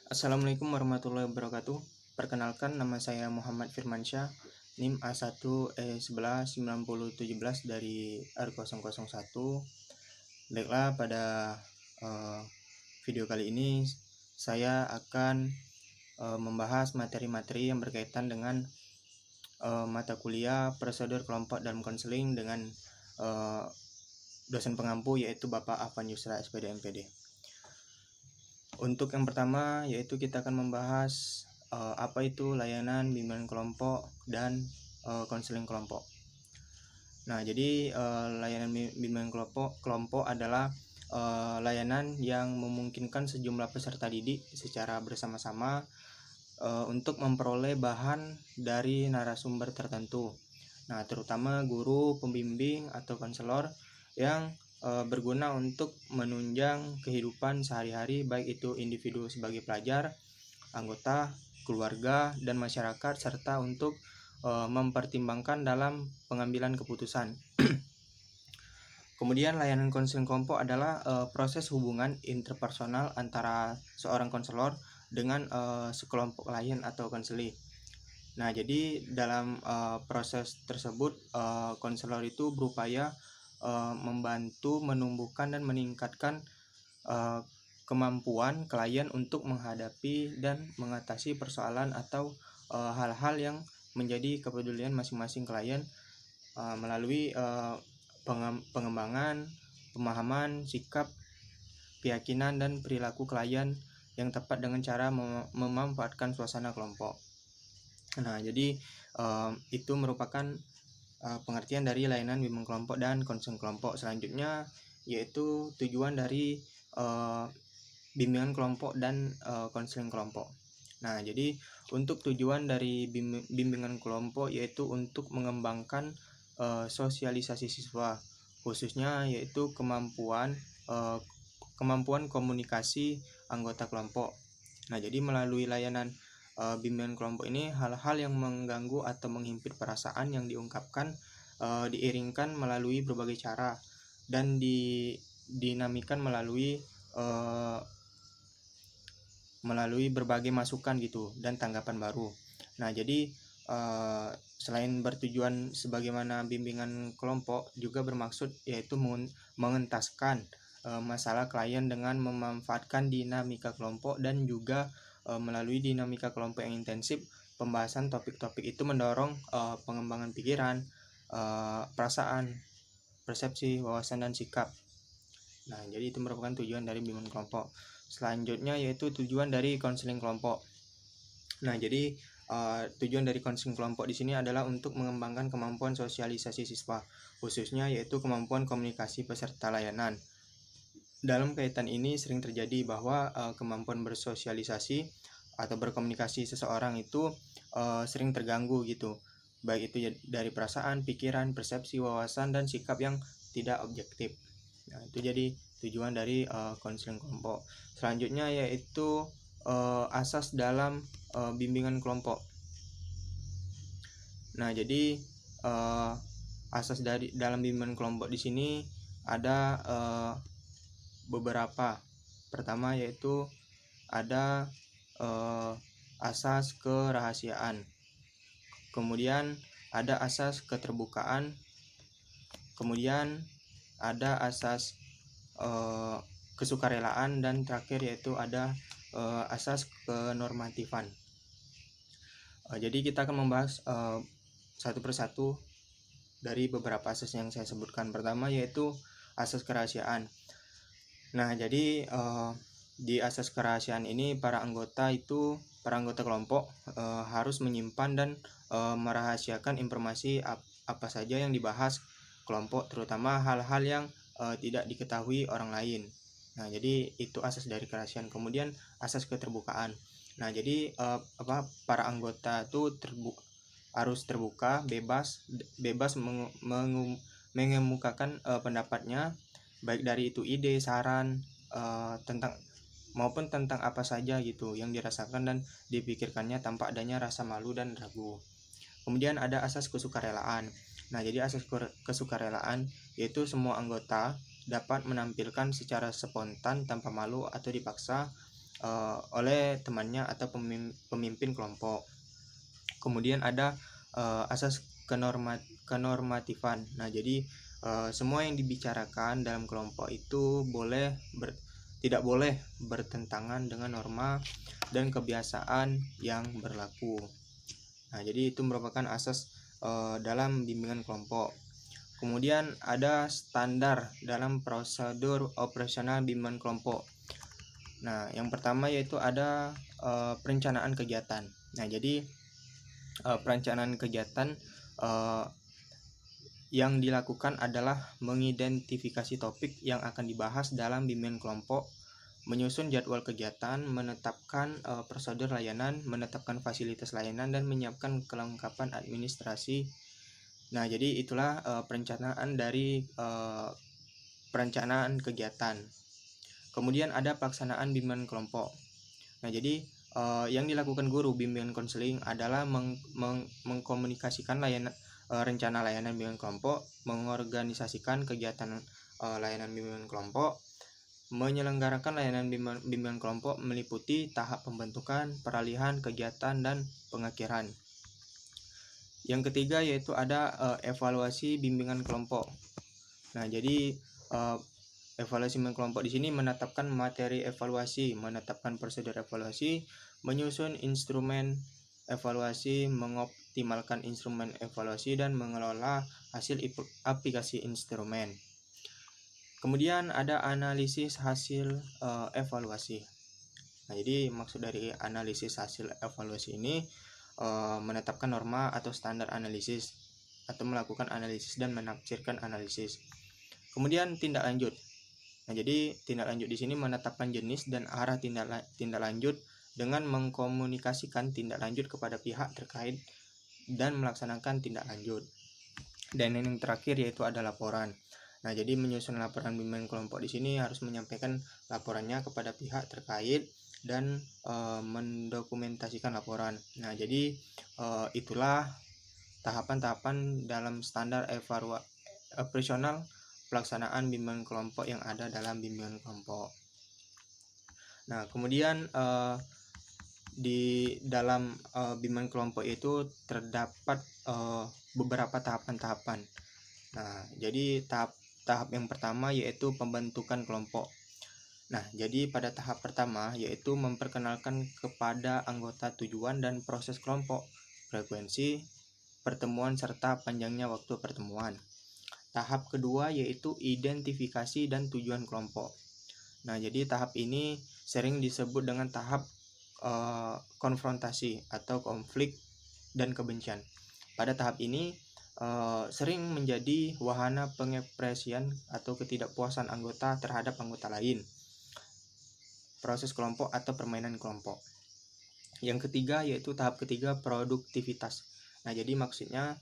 Assalamualaikum warahmatullahi wabarakatuh. Perkenalkan, nama saya Muhammad Firmansyah, NIM A1E119017 dari R001. Baiklah, pada uh, video kali ini saya akan membahas materi-materi yang berkaitan dengan mata kuliah prosedur kelompok dalam konseling dengan dosen pengampu, yaitu Bapak Afan Yusra, SPD MPD. Untuk yang pertama, yaitu kita akan membahas apa itu layanan bimbingan kelompok dan konseling kelompok. Nah, jadi layanan bimbingan kelompok adalah layanan yang memungkinkan sejumlah peserta didik secara bersama-sama untuk memperoleh bahan dari narasumber tertentu. Nah, terutama guru, pembimbing, atau konselor yang berguna untuk menunjang kehidupan sehari-hari, baik itu individu sebagai pelajar, anggota, keluarga, dan masyarakat, serta untuk mempertimbangkan dalam pengambilan keputusan. Kemudian layanan konseling kelompok adalah proses hubungan interpersonal antara seorang konselor dengan sekelompok klien atau konseli. Nah, jadi dalam proses tersebut konselor itu berupaya membantu menumbuhkan dan meningkatkan kemampuan klien untuk menghadapi dan mengatasi persoalan atau hal-hal yang menjadi kepedulian masing-masing klien melalui pengembangan, pemahaman, sikap, keyakinan, dan perilaku klien yang tepat dengan cara memanfaatkan suasana kelompok. Nah, jadi itu merupakan pengertian dari layanan bimbingan kelompok dan konseling kelompok. Selanjutnya yaitu tujuan dari bimbingan kelompok dan konseling kelompok. Nah, jadi untuk tujuan dari bimbingan kelompok yaitu untuk mengembangkan sosialisasi siswa, khususnya yaitu kemampuan komunikasi anggota kelompok. Nah, jadi melalui layanan bimbingan kelompok ini, hal-hal yang mengganggu atau menghimpit perasaan yang diungkapkan diiringkan melalui berbagai cara dan dinamikan melalui berbagai masukan gitu dan tanggapan baru. Nah, jadi selain bertujuan sebagaimana bimbingan kelompok, juga bermaksud yaitu mengentaskan masalah klien dengan memanfaatkan dinamika kelompok, dan juga melalui dinamika kelompok yang intensif, pembahasan topik-topik itu mendorong pengembangan pikiran, perasaan, persepsi, wawasan, dan sikap. Nah, jadi itu merupakan tujuan dari bimbingan kelompok. Selanjutnya yaitu tujuan dari konseling kelompok. Nah, jadi tujuan dari konseling kelompok di sini adalah untuk mengembangkan kemampuan sosialisasi siswa, khususnya yaitu kemampuan komunikasi peserta layanan. Dalam kaitan ini sering terjadi bahwa kemampuan bersosialisasi atau berkomunikasi seseorang itu sering terganggu gitu, baik itu dari perasaan, pikiran, persepsi, wawasan, dan sikap yang tidak objektif. Nah, itu jadi tujuan dari konseling kelompok. Selanjutnya yaitu asas dalam bimbingan kelompok. Nah, jadi asas dalam bimbingan kelompok di sini ada beberapa. Pertama yaitu ada asas kerahasiaan. Kemudian ada asas keterbukaan. Kemudian ada asas kesukarelaan, dan terakhir yaitu ada asas kenormatifan. Jadi kita akan membahas satu persatu dari beberapa asas yang saya sebutkan. Pertama yaitu asas kerahasiaan. Nah, jadi di asas kerahasiaan ini para anggota kelompok harus menyimpan dan merahasiakan informasi apa saja yang dibahas kelompok, terutama hal-hal yang tidak diketahui orang lain. Nah, jadi itu asas dari kerahasiaan. Kemudian asas keterbukaan. Nah, jadi para anggota itu harus terbuka, bebas mengemukakan pendapatnya, baik dari itu ide, saran tentang apa saja gitu yang dirasakan dan dipikirkannya tanpa adanya rasa malu dan ragu. Kemudian ada asas kesukarelaan. Nah, jadi asas kesukarelaan yaitu semua anggota dapat menampilkan secara spontan tanpa malu atau dipaksa oleh temannya atau pemimpin kelompok. Kemudian ada asas kenormatifan. Nah, jadi semua yang dibicarakan dalam kelompok itu tidak boleh bertentangan dengan norma dan kebiasaan yang berlaku. Nah, jadi itu merupakan asas dalam bimbingan kelompok. Kemudian ada standar dalam prosedur operasional bimbingan kelompok. Nah, yang pertama yaitu ada perencanaan kegiatan. Nah, jadi perencanaan kegiatan yang dilakukan adalah mengidentifikasi topik yang akan dibahas dalam bimbingan kelompok, menyusun jadwal kegiatan, menetapkan prosedur layanan, menetapkan fasilitas layanan, dan menyiapkan kelengkapan administrasi. Nah, jadi itulah perencanaan dari perencanaan kegiatan. Kemudian ada pelaksanaan bimbingan kelompok. Nah, jadi yang dilakukan guru bimbingan konseling adalah mengkomunikasikan rencana layanan bimbingan kelompok, mengorganisasikan kegiatan layanan bimbingan kelompok, menyelenggarakan layanan bimbingan kelompok meliputi tahap pembentukan, peralihan, kegiatan, dan pengakhiran. Yang ketiga yaitu ada evaluasi bimbingan kelompok. Nah, jadi evaluasi bimbingan kelompok di sini menetapkan materi evaluasi, menetapkan prosedur evaluasi, menyusun instrumen evaluasi, mengoptimalkan instrumen evaluasi, dan mengelola hasil aplikasi instrumen. Kemudian ada analisis hasil evaluasi. Nah, jadi maksud dari analisis hasil evaluasi ini menetapkan norma atau standar analisis atau melakukan analisis dan menafsirkan analisis. Kemudian tindak lanjut. Nah, jadi tindak lanjut di sini menetapkan jenis dan arah tindak lanjut dengan mengkomunikasikan tindak lanjut kepada pihak terkait dan melaksanakan tindak lanjut. Dan yang terakhir yaitu ada laporan. Nah, jadi menyusun laporan bimbingan kelompok di sini harus menyampaikan laporannya kepada pihak terkait dan mendokumentasikan laporan. Nah, jadi itulah tahapan-tahapan dalam standar operasional pelaksanaan bimbingan kelompok yang ada dalam bimbingan kelompok. Nah, kemudian di dalam bimbingan kelompok itu terdapat beberapa tahapan-tahapan. Nah, jadi tahap yang pertama yaitu pembentukan kelompok. Nah, jadi pada tahap pertama yaitu memperkenalkan kepada anggota tujuan dan proses kelompok, frekuensi pertemuan serta panjangnya waktu pertemuan. Tahap kedua yaitu identifikasi dan tujuan kelompok. Nah, jadi tahap ini sering disebut dengan tahap konfrontasi atau konflik dan kebencian. Pada tahap ini sering menjadi wahana pengekspresian atau ketidakpuasan anggota terhadap anggota lain. Proses kelompok atau permainan kelompok. Yang ketiga yaitu tahap ketiga produktivitas. Nah, jadi maksudnya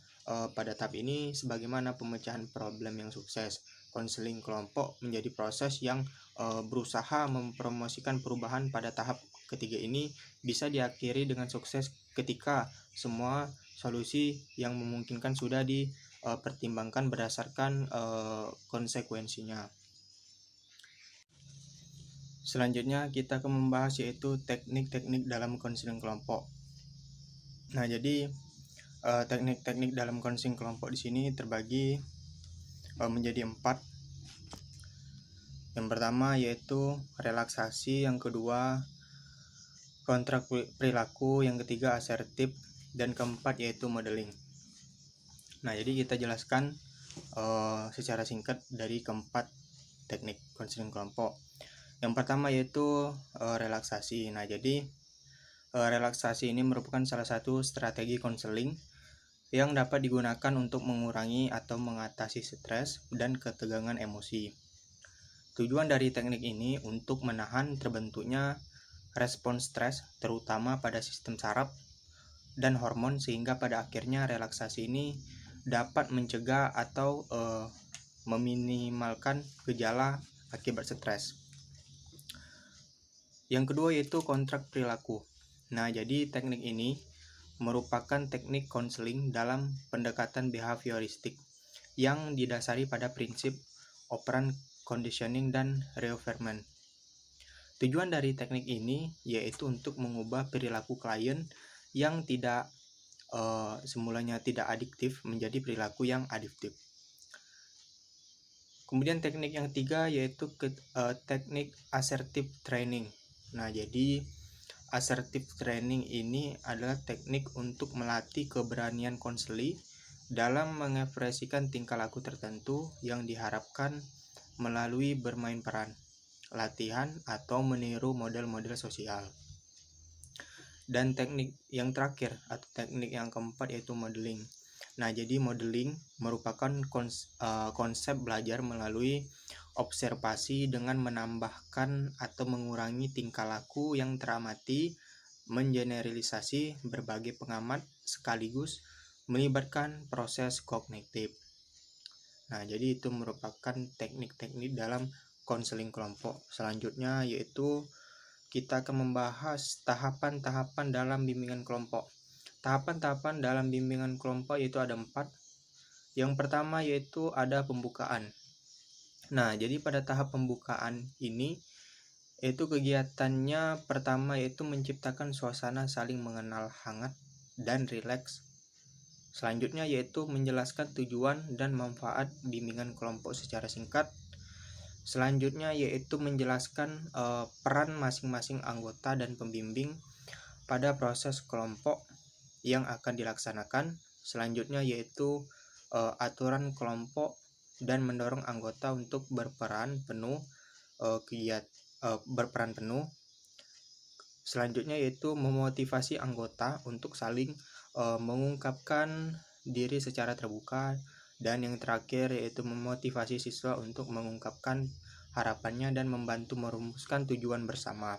pada tahap ini sebagaimana pemecahan problem yang sukses. Konseling kelompok menjadi proses yang berusaha mempromosikan perubahan. Pada tahap ketiga ini bisa diakhiri dengan sukses ketika semua solusi yang memungkinkan sudah dipertimbangkan berdasarkan konsekuensinya. Selanjutnya kita akan membahas yaitu teknik-teknik dalam konseling kelompok. Nah, jadi teknik-teknik dalam konseling kelompok di sini terbagi menjadi 4. Yang pertama yaitu relaksasi, yang kedua kontrak perilaku, yang ketiga asertif, dan keempat yaitu modeling. Nah, jadi kita jelaskan secara singkat dari keempat teknik konseling kelompok. Yang pertama yaitu relaksasi. Nah, jadi relaksasi ini merupakan salah satu strategi konseling yang dapat digunakan untuk mengurangi atau mengatasi stres dan ketegangan emosi. Tujuan dari teknik ini untuk menahan terbentuknya respons stres, terutama pada sistem saraf dan hormon, sehingga pada akhirnya relaksasi ini dapat mencegah atau meminimalkan gejala akibat stres. Yang kedua yaitu kontrak perilaku. Nah, jadi teknik ini merupakan teknik konseling dalam pendekatan behavioristik yang didasari pada prinsip operant conditioning dan reaffirmation. Tujuan dari teknik ini yaitu untuk mengubah perilaku klien yang tidak semulanya tidak adiktif menjadi perilaku yang adiktif. Kemudian teknik yang ketiga yaitu teknik assertive training. Nah, jadi assertive training ini adalah teknik untuk melatih keberanian konseli dalam mengekspresikan tingkah laku tertentu yang diharapkan melalui bermain peran, latihan, atau meniru model-model sosial. Dan teknik yang terakhir atau teknik yang keempat yaitu modeling. Nah, jadi modeling merupakan konsep belajar melalui observasi dengan menambahkan atau mengurangi tingkah laku yang teramati, mengeneralisasi berbagai pengamat sekaligus melibatkan proses kognitif. Nah, jadi itu merupakan teknik-teknik dalam konseling kelompok. Selanjutnya yaitu kita akan membahas tahapan-tahapan dalam bimbingan kelompok. Tahapan-tahapan dalam bimbingan kelompok yaitu ada 4. Yang pertama yaitu ada pembukaan. Nah, jadi pada tahap pembukaan ini yaitu kegiatannya pertama yaitu menciptakan suasana saling mengenal hangat dan rileks. Selanjutnya yaitu menjelaskan tujuan dan manfaat bimbingan kelompok secara singkat. Selanjutnya yaitu menjelaskan peran masing-masing anggota dan pembimbing pada proses kelompok yang akan dilaksanakan. Selanjutnya yaitu aturan kelompok dan mendorong anggota untuk berperan penuh Selanjutnya yaitu memotivasi anggota untuk saling mengungkapkan diri secara terbuka. Dan yang terakhir yaitu memotivasi siswa untuk mengungkapkan harapannya dan membantu merumuskan tujuan bersama.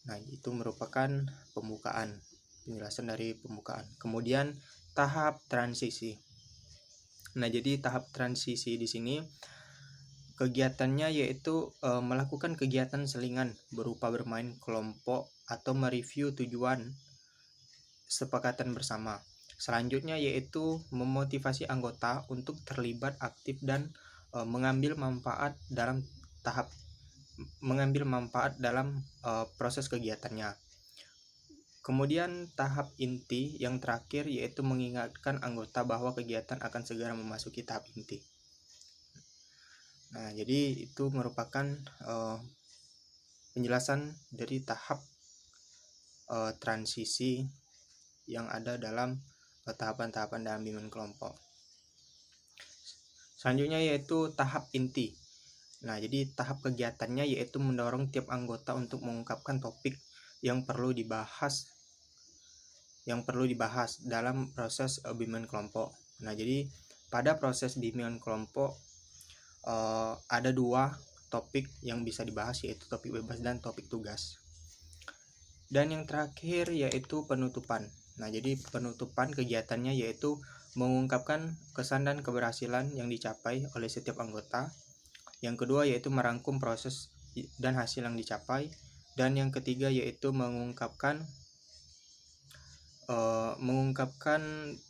Nah, itu merupakan pembukaan, penjelasan dari pembukaan. Kemudian tahap transisi. Nah, jadi tahap transisi di sini kegiatannya yaitu melakukan kegiatan selingan berupa bermain kelompok atau mereview tujuan sepakatan bersama. Selanjutnya yaitu memotivasi anggota untuk terlibat aktif dan mengambil manfaat dalam proses kegiatannya. Kemudian tahap inti yang terakhir yaitu mengingatkan anggota bahwa kegiatan akan segera memasuki tahap inti. Nah, jadi itu merupakan penjelasan dari tahap transisi yang ada dalam tahapan-tahapan dalam bimbingan kelompok. Selanjutnya yaitu tahap inti. Nah, jadi tahap kegiatannya yaitu mendorong tiap anggota untuk mengungkapkan topik yang perlu dibahas dalam proses bimbingan kelompok. Nah, jadi pada proses bimbingan kelompok ada 2 topik yang bisa dibahas, yaitu topik bebas dan topik tugas. Dan yang terakhir yaitu penutupan. Nah, jadi penutupan kegiatannya yaitu mengungkapkan kesan dan keberhasilan yang dicapai oleh setiap anggota. Yang kedua yaitu merangkum proses dan hasil yang dicapai. Dan yang ketiga yaitu mengungkapkan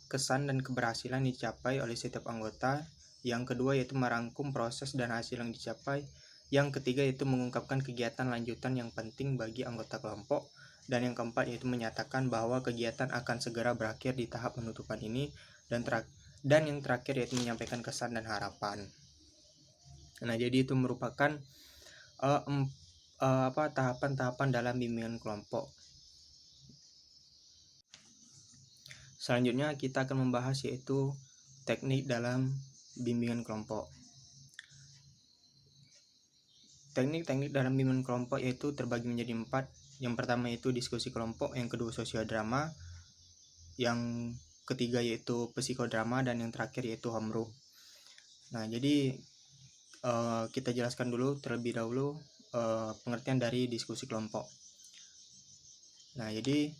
kesan dan keberhasilan dicapai oleh setiap anggota. Yang kedua yaitu merangkum proses dan hasil yang dicapai. Yang ketiga yaitu mengungkapkan kegiatan lanjutan yang penting bagi anggota kelompok. Dan yang keempat yaitu menyatakan bahwa kegiatan akan segera berakhir di tahap penutupan ini. Dan yang terakhir yaitu menyampaikan kesan dan harapan. Nah, jadi itu merupakan tahapan-tahapan dalam bimbingan kelompok. Selanjutnya kita akan membahas yaitu teknik dalam bimbingan kelompok. Teknik-teknik dalam bimbingan kelompok yaitu terbagi menjadi 4. Yang pertama yaitu diskusi kelompok, yang kedua sosiodrama, yang ketiga yaitu psikodrama, dan yang terakhir yaitu homeroom. Nah, jadi kita jelaskan dulu terlebih dahulu pengertian dari diskusi kelompok. Nah, jadi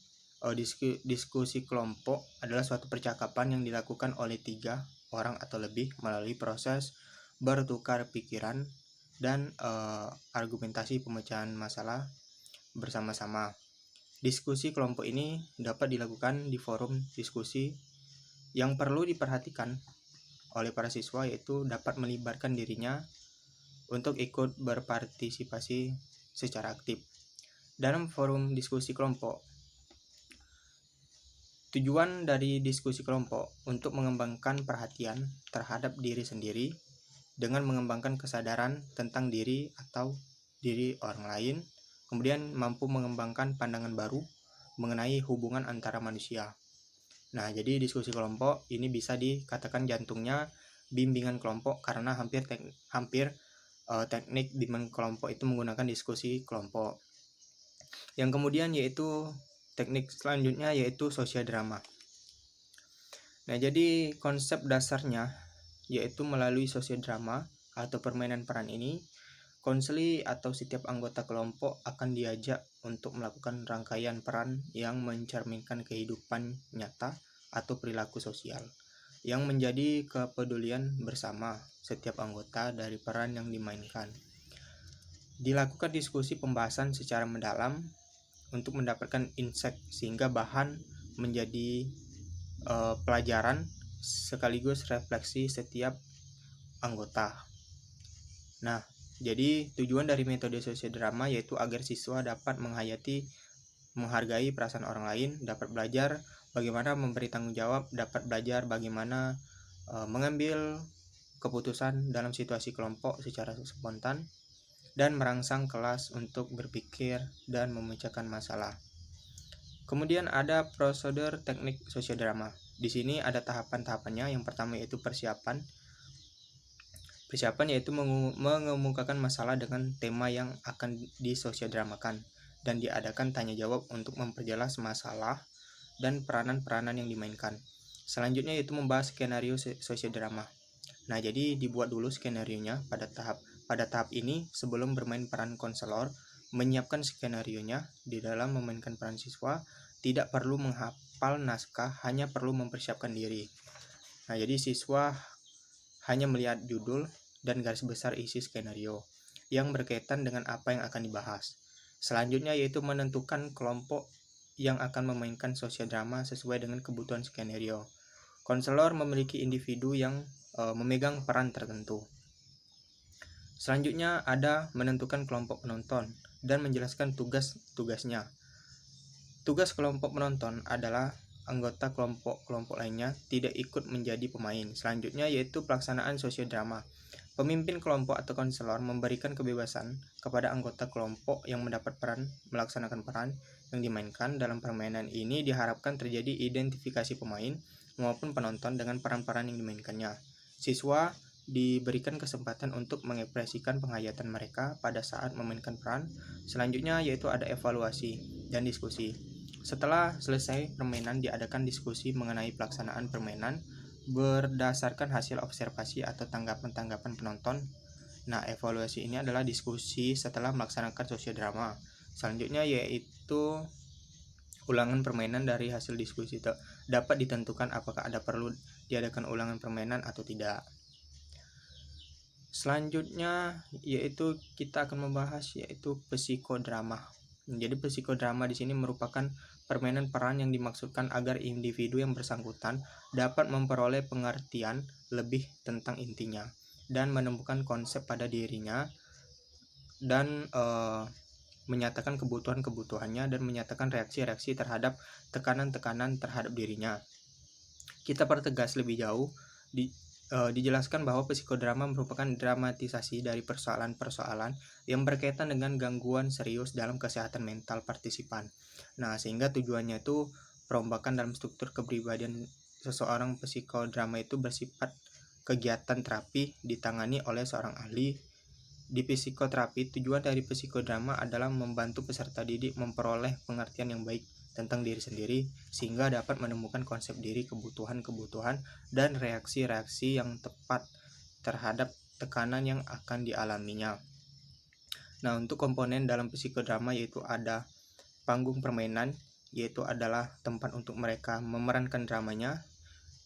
diskusi kelompok adalah suatu percakapan yang dilakukan oleh 3 orang atau lebih melalui proses bertukar pikiran dan argumentasi pemecahan masalah bersama-sama. Diskusi kelompok ini dapat dilakukan di forum diskusi. Yang perlu diperhatikan oleh para siswa yaitu dapat melibatkan dirinya untuk ikut berpartisipasi secara aktif. Dalam forum diskusi kelompok, tujuan dari diskusi kelompok untuk mengembangkan perhatian terhadap diri sendiri dengan mengembangkan kesadaran tentang diri atau diri orang lain, kemudian mampu mengembangkan pandangan baru mengenai hubungan antara manusia. Nah, jadi diskusi kelompok ini bisa dikatakan jantungnya bimbingan kelompok karena hampir teknik bimbingan kelompok itu menggunakan diskusi kelompok. Yang kemudian yaitu teknik selanjutnya yaitu sosiodrama. Nah, jadi konsep dasarnya yaitu melalui sosiodrama atau permainan peran ini, konseli atau setiap anggota kelompok akan diajak untuk melakukan rangkaian peran yang mencerminkan kehidupan nyata atau perilaku sosial yang menjadi kepedulian bersama setiap anggota dari peran yang dimainkan. Dilakukan diskusi pembahasan secara mendalam untuk mendapatkan insight sehingga bahan menjadi pelajaran sekaligus refleksi setiap anggota. Nah, jadi tujuan dari metode sosiodrama yaitu agar siswa dapat menghargai perasaan orang lain, dapat belajar bagaimana memberi tanggung jawab, dapat belajar bagaimana mengambil keputusan dalam situasi kelompok secara spontan, dan merangsang kelas untuk berpikir dan memecahkan masalah. Kemudian ada prosedur teknik sosiodrama. Di sini ada tahapan-tahapannya. Yang pertama yaitu persiapan. Persiapan yaitu mengemukakan masalah dengan tema yang akan disosiodramakan dan diadakan tanya jawab untuk memperjelas masalah dan peranan-peranan yang dimainkan. Selanjutnya yaitu membahas skenario sosiodrama. Nah, jadi dibuat dulu skenarionya pada tahap ini sebelum bermain peran konselor. Menyiapkan skenarionya di dalam memainkan peran siswa, tidak perlu menghafal naskah, hanya perlu mempersiapkan diri. Nah, jadi siswa hanya melihat judul dan garis besar isi skenario yang berkaitan dengan apa yang akan dibahas. Selanjutnya yaitu menentukan kelompok yang akan memainkan sosiodrama sesuai dengan kebutuhan skenario. Konselor memiliki individu yang memegang peran tertentu. Selanjutnya ada menentukan kelompok penonton dan menjelaskan tugas-tugasnya. Tugas kelompok penonton adalah anggota kelompok lainnya tidak ikut menjadi pemain. Selanjutnya yaitu pelaksanaan sosiodrama. Pemimpin kelompok atau konselor memberikan kebebasan kepada anggota kelompok yang mendapat peran melaksanakan peran yang dimainkan. Dalam permainan ini diharapkan terjadi identifikasi pemain maupun penonton dengan peran-peran yang dimainkannya. Siswa diberikan kesempatan untuk mengekspresikan penghayatan mereka pada saat memainkan peran. Selanjutnya yaitu ada evaluasi dan diskusi. Setelah selesai permainan diadakan diskusi mengenai pelaksanaan permainan berdasarkan hasil observasi atau tanggapan-tanggapan penonton. Nah, evaluasi ini adalah diskusi setelah melaksanakan sosiodrama. Selanjutnya yaitu ulangan permainan. Dari hasil diskusi dapat ditentukan apakah ada perlu diadakan ulangan permainan atau tidak. Selanjutnya yaitu kita akan membahas yaitu psikodrama. Jadi psikodrama di sini merupakan permainan peran yang dimaksudkan agar individu yang bersangkutan dapat memperoleh pengertian lebih tentang intinya dan menemukan konsep pada dirinya dan menyatakan kebutuhan-kebutuhannya dan menyatakan reaksi-reaksi terhadap tekanan-tekanan terhadap dirinya. Kita pertegas lebih jauh dijelaskan bahwa psikodrama merupakan dramatisasi dari persoalan-persoalan yang berkaitan dengan gangguan serius dalam kesehatan mental partisipan. Nah, sehingga tujuannya itu perombakan dalam struktur kepribadian seseorang. Psikodrama itu bersifat kegiatan terapi ditangani oleh seorang ahli. Di psikoterapi, tujuan dari psikodrama adalah membantu peserta didik memperoleh pengertian yang baik tentang diri sendiri sehingga dapat menemukan konsep diri, kebutuhan-kebutuhan, dan reaksi-reaksi yang tepat terhadap tekanan yang akan dialaminya. Nah, untuk komponen dalam psikodrama yaitu ada panggung permainan, yaitu adalah tempat untuk mereka memerankan dramanya.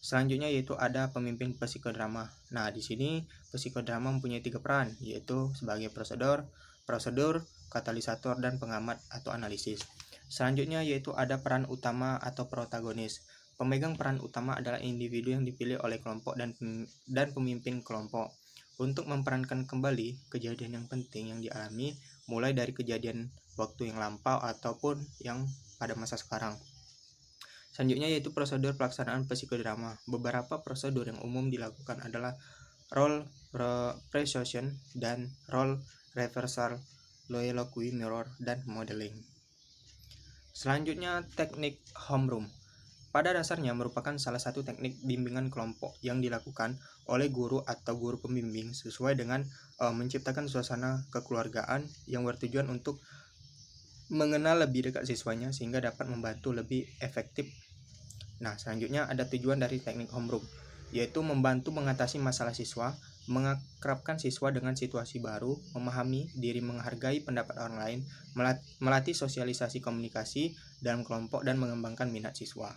Selanjutnya yaitu ada pemimpin psikodrama. Nah, di sini psikodrama mempunyai 3 peran, yaitu sebagai prosedur, katalisator, dan pengamat atau analisis. Selanjutnya yaitu ada peran utama atau protagonis. Pemegang peran utama adalah individu yang dipilih oleh kelompok dan pemimpin kelompok untuk memerankan kembali kejadian yang penting yang dialami mulai dari kejadian waktu yang lampau ataupun yang pada masa sekarang. Selanjutnya yaitu prosedur pelaksanaan psikodrama. Beberapa prosedur yang umum dilakukan adalah role precaution dan role reversal, loyalty mirror, dan modeling. Selanjutnya teknik homeroom. Pada dasarnya merupakan salah satu teknik bimbingan kelompok yang dilakukan oleh guru atau guru pembimbing sesuai dengan menciptakan suasana kekeluargaan yang bertujuan untuk mengenal lebih dekat siswanya sehingga dapat membantu lebih efektif. Nah, selanjutnya ada tujuan dari teknik homeroom, yaitu membantu mengatasi masalah siswa, mengakrabkan siswa dengan situasi baru, memahami diri, menghargai pendapat orang lain, melatih sosialisasi komunikasi dalam kelompok, dan mengembangkan minat siswa.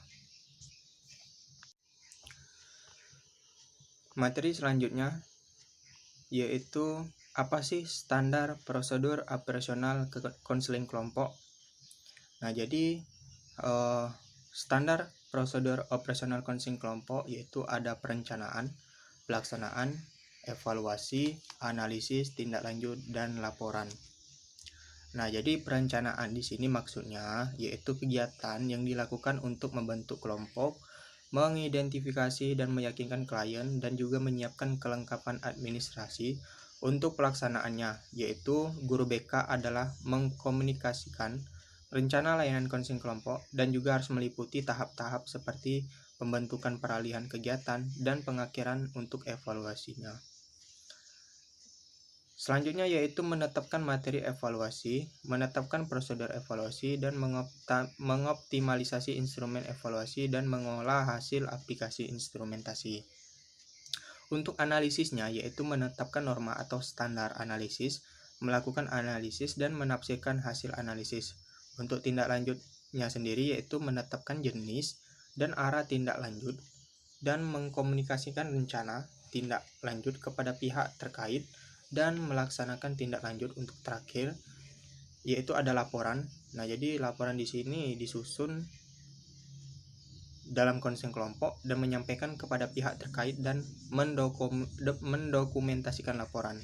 Materi selanjutnya yaitu apa sih standar prosedur operasional konseling kelompok. Nah, jadi standar prosedur operasional konseling kelompok yaitu ada perencanaan, pelaksanaan, evaluasi, analisis, tindak lanjut, dan laporan. Nah, jadi perencanaan di sini maksudnya yaitu kegiatan yang dilakukan untuk membentuk kelompok, mengidentifikasi dan meyakinkan klien, dan juga menyiapkan kelengkapan administrasi untuk pelaksanaannya, yaitu guru BK adalah mengkomunikasikan rencana layanan konseling kelompok dan juga harus meliputi tahap-tahap seperti pembentukan peralihan kegiatan dan pengakhiran untuk evaluasinya. Selanjutnya yaitu menetapkan materi evaluasi, menetapkan prosedur evaluasi, dan mengoptimalisasi instrumen evaluasi dan mengolah hasil aplikasi instrumentasi. Untuk analisisnya yaitu menetapkan norma atau standar analisis, melakukan analisis dan menafsirkan hasil analisis. Untuk tindak lanjutnya sendiri yaitu menetapkan jenis dan arah tindak lanjut dan mengkomunikasikan rencana tindak lanjut kepada pihak terkait dan melaksanakan tindak lanjut untuk terakhir yaitu ada laporan. Nah, jadi laporan di sini disusun dalam konseling kelompok dan menyampaikan kepada pihak terkait dan mendokumentasikan laporan.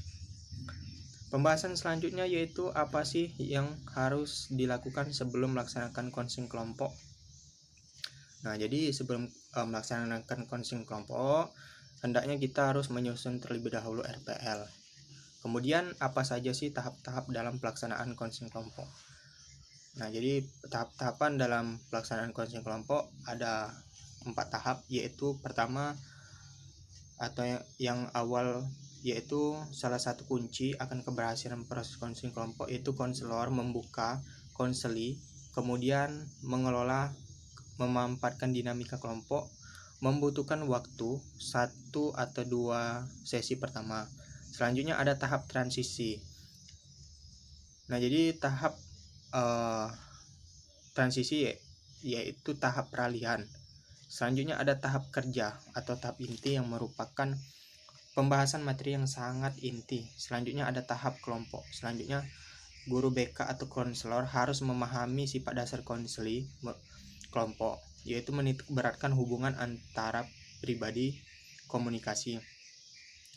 Pembahasan selanjutnya yaitu apa sih yang harus dilakukan sebelum melaksanakan konseling kelompok. Nah, jadi sebelum melaksanakan konseling kelompok, hendaknya kita harus menyusun terlebih dahulu RPL. Kemudian apa saja sih tahap-tahap dalam pelaksanaan konseling kelompok? Nah, jadi tahap-tahapan dalam pelaksanaan konseling kelompok ada 4 tahap, yaitu pertama atau yang awal yaitu salah satu kunci akan keberhasilan proses konseling kelompok yaitu konselor membuka konseli, kemudian mengelola memanfaatkan dinamika kelompok, membutuhkan waktu 1 atau 2 sesi pertama. Selanjutnya ada tahap transisi. Nah, jadi tahap transisi yaitu tahap peralihan. Selanjutnya ada tahap kerja atau tahap inti yang merupakan pembahasan materi yang sangat inti. Selanjutnya ada tahap kelompok. Selanjutnya guru BK atau konselor harus memahami sifat dasar konseli kelompok, yaitu menitik beratkan hubungan antara pribadi, komunikasi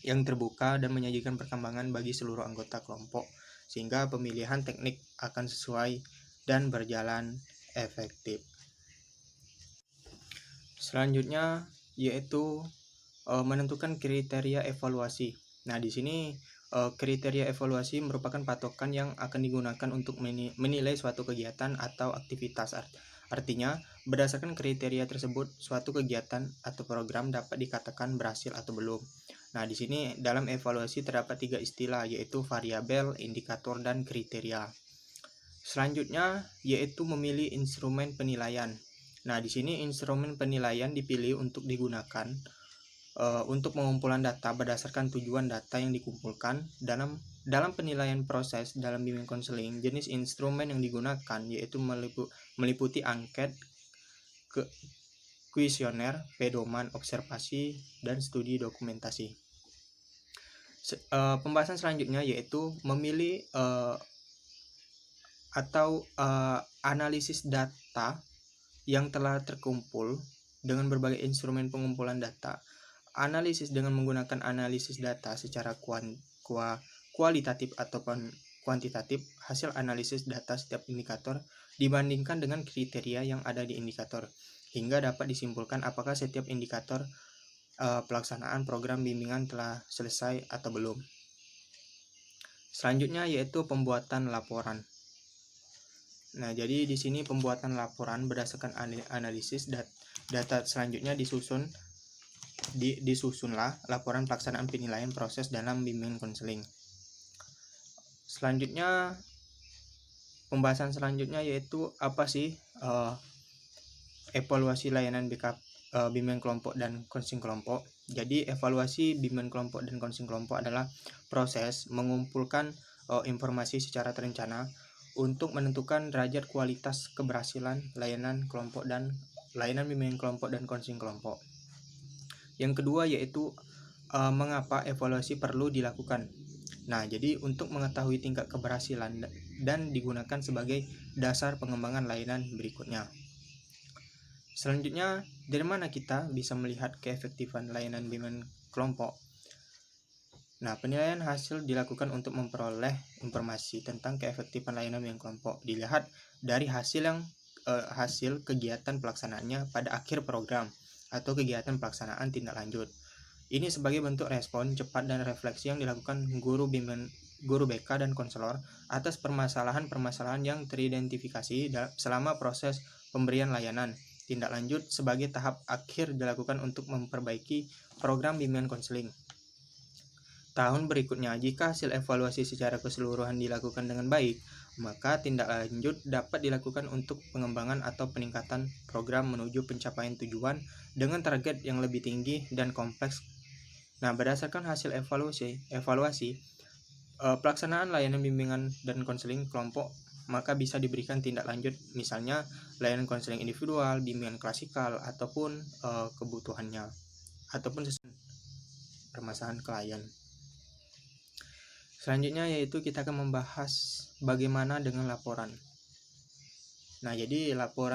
yang terbuka dan menyajikan perkembangan bagi seluruh anggota kelompok sehingga pemilihan teknik akan sesuai dan berjalan efektif. Selanjutnya yaitu menentukan kriteria evaluasi. Nah, di sini kriteria evaluasi merupakan patokan yang akan digunakan untuk menilai suatu kegiatan atau aktivitas. Artinya, berdasarkan kriteria tersebut, suatu kegiatan atau program dapat dikatakan berhasil atau belum. Nah, di sini dalam evaluasi terdapat 3 istilah, yaitu variabel, indikator, dan kriteria. Selanjutnya, yaitu memilih instrumen penilaian. Nah, di sini instrumen penilaian dipilih untuk digunakan untuk pengumpulan data berdasarkan tujuan data yang dikumpulkan dalam penilaian proses dalam bimbingan konseling. Jenis instrumen yang digunakan yaitu meliputi angket, kuesioner, pedoman, observasi, dan studi dokumentasi. Pembahasan selanjutnya yaitu memilih analisis data yang telah terkumpul dengan berbagai instrumen pengumpulan data. Analisis dengan menggunakan analisis data secara kualitatif ataupun kuantitatif hasil analisis data setiap indikator dibandingkan dengan kriteria yang ada di indikator, hingga dapat disimpulkan apakah setiap indikator pelaksanaan program bimbingan telah selesai atau belum. Selanjutnya yaitu pembuatan laporan. Nah, jadi di sini pembuatan laporan berdasarkan analisis data selanjutnya disusunlah laporan pelaksanaan penilaian proses dalam bimbingan konseling. Selanjutnya, pembahasan selanjutnya yaitu apa sih evaluasi layanan bimbingan kelompok dan konseling kelompok. Jadi evaluasi bimbingan kelompok dan konseling kelompok adalah proses mengumpulkan informasi secara terencana untuk menentukan derajat kualitas keberhasilan layanan kelompok dan layanan bimbingan kelompok dan konseling kelompok. Yang kedua yaitu mengapa evaluasi perlu dilakukan. Nah, jadi untuk mengetahui tingkat keberhasilan dan digunakan sebagai dasar pengembangan layanan berikutnya. Selanjutnya, dari mana kita bisa melihat keefektifan layanan bimbingan kelompok? Nah, penilaian hasil dilakukan untuk memperoleh informasi tentang keefektifan layanan bimbingan kelompok. Dilihat dari hasil kegiatan pelaksanaannya pada akhir program atau kegiatan pelaksanaan tindak lanjut. Ini sebagai bentuk respon cepat dan refleksi yang dilakukan guru BK dan konselor atas permasalahan-permasalahan yang teridentifikasi selama proses pemberian layanan tindak lanjut sebagai tahap akhir dilakukan untuk memperbaiki program bimbingan konseling. Tahun berikutnya, jika hasil evaluasi secara keseluruhan dilakukan dengan baik, maka tindak lanjut dapat dilakukan untuk pengembangan atau peningkatan program menuju pencapaian tujuan dengan target yang lebih tinggi dan kompleks. Nah, berdasarkan hasil evaluasi pelaksanaan layanan bimbingan dan konseling kelompok, maka bisa diberikan tindak lanjut, misalnya layanan konseling individual, bimbingan klasikal, ataupun kebutuhannya, ataupun permasalahan klien. Selanjutnya yaitu kita akan membahas bagaimana dengan laporan. Nah, jadi laporan